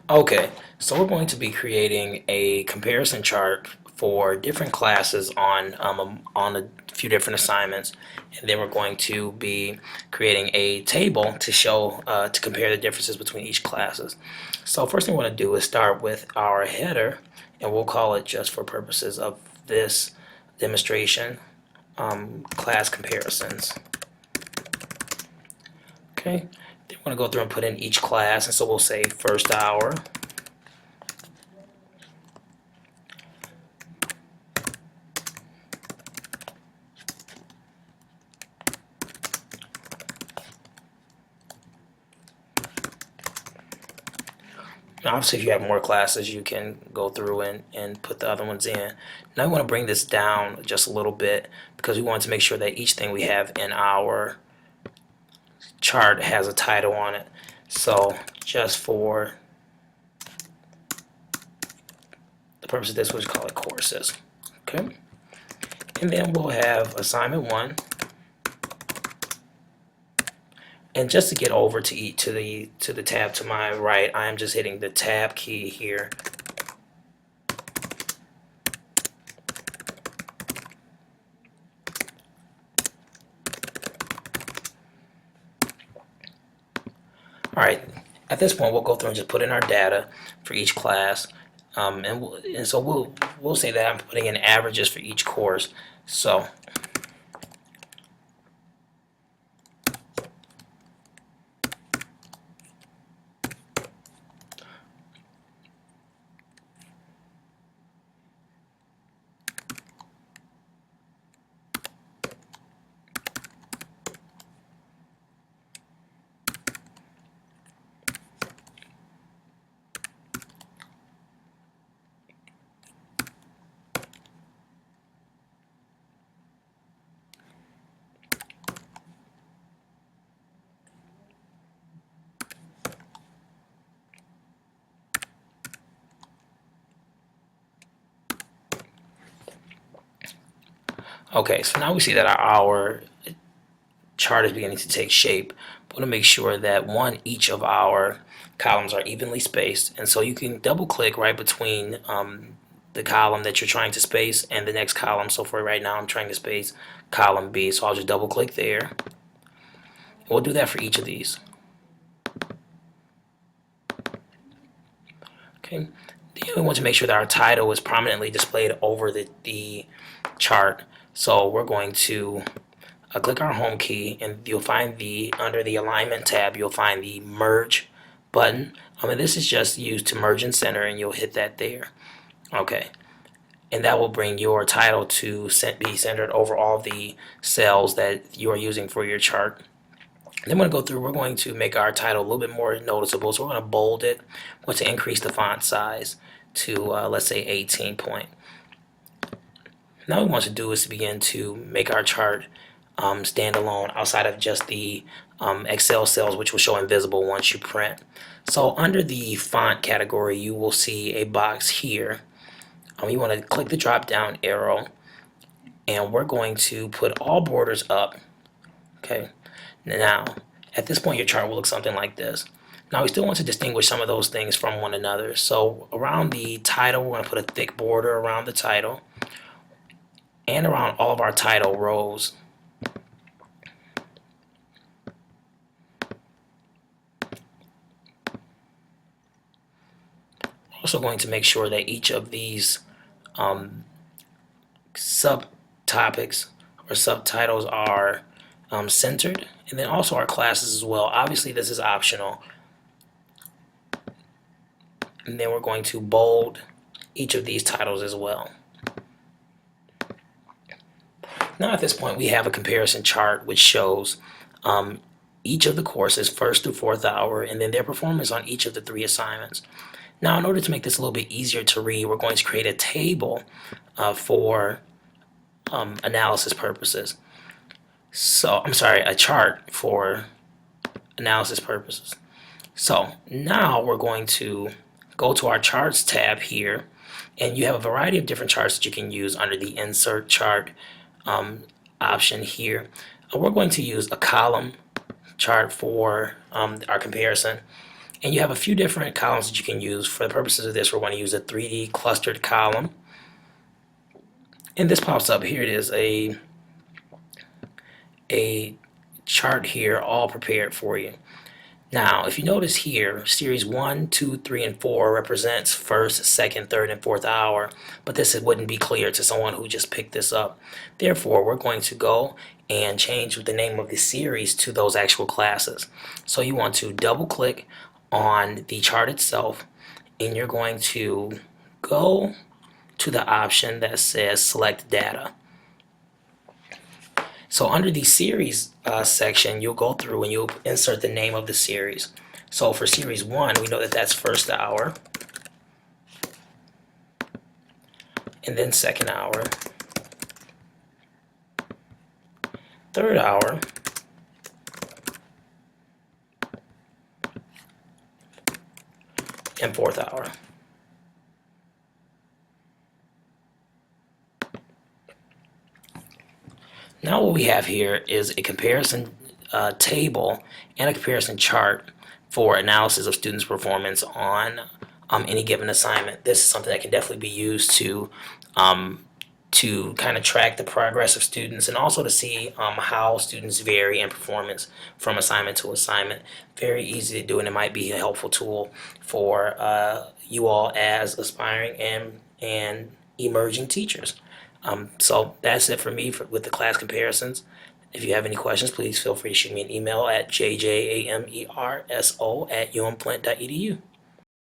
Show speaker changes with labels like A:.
A: Okay, so we're going to be creating a comparison chart for different classes on a few different assignments, and then we're going to be creating a table to show to compare the differences between each classes. So first thing we want to do is start with our header, and we'll call it, just for purposes of this demonstration, class comparisons. Okay, then we're going to go through and put in each class, and so we'll say first hour. Obviously, if you have more classes, you can go through and put the other ones in. Now we want to bring this down just a little bit because we want to make sure that each thing we have in our chart has a title on it. So just for the purpose of this, we'll just call it courses. Okay. And then we'll have assignment 1. And just to get over to the tab to my right, I am just hitting the tab key here. All right, at this point, we'll go through and just put in our data for each class. And so we'll say that I'm putting in averages for each course. So okay, so now we see that our chart is beginning to take shape. We want to make sure that each of our columns are evenly spaced, and so you can double click right between the column that you're trying to space and the next column. So for right now, I'm trying to space column B, so I'll just double click there. We'll do that for each of these. Okay. Then we want to make sure that our title is prominently displayed over the chart. So we're going to click our home key, and you'll find under the alignment tab, you'll find the merge button. And this is just used to merge and center, and you'll hit that there. Okay. And that will bring your title to be centered over all the cells that you are using for your chart. Then we're going to go through, we're going to make our title a little bit more noticeable. So we're going to bold it. We're going to increase the font size to, let's say, 18 point. Now what we want to do is to begin to make our chart stand alone outside of just the Excel cells, which will show invisible once you print. So under the font category, you will see a box here. You want to click the drop down arrow, and we're going to put all borders up. Okay. Now, at this point, your chart will look something like this. Now, we still want to distinguish some of those things from one another. So around the title, we're going to put a thick border around the title and around all of our title rows. Also going to make sure that each of these subtopics or subtitles are centered, and then also our classes as well. Obviously, this is optional. And then we're going to bold each of these titles as well. Now at this point, we have a comparison chart which shows each of the courses, first through fourth hour, and then their performance on each of the 3 assignments. Now, in order to make this a little bit easier to read, we're going to create a table for analysis purposes. So, I'm sorry, a chart for analysis purposes. So now we're going to go to our charts tab here, and you have a variety of different charts that you can use under the insert chart option here. We're going to use a column chart for our comparison. And you have a few different columns that you can use. For the purposes of this, we're going to use a 3D clustered column. And this pops up. Here it is, a chart here all prepared for you. Now, if you notice here, series 1, 2, 3, and 4 represents first, second, third, and fourth hour, but this wouldn't be clear to someone who just picked this up. Therefore, we're going to go and change the name of the series to those actual classes. So you want to double click on the chart itself, and you're going to go to the option that says select data. So under the series section, you'll go through and you'll insert the name of the series. So for series 1, we know that that's first hour, and then second hour, third hour, and fourth hour. Now what we have here is a comparison table and a comparison chart for analysis of students' performance on any given assignment. This is something that can definitely be used to kind of track the progress of students and also to see how students vary in performance from assignment to assignment. Very easy to do, and it might be a helpful tool for you all as aspiring and emerging teachers. So that's it for me with the class comparisons. If you have any questions, please feel free to shoot me an email at jjamerso@umflint.edu.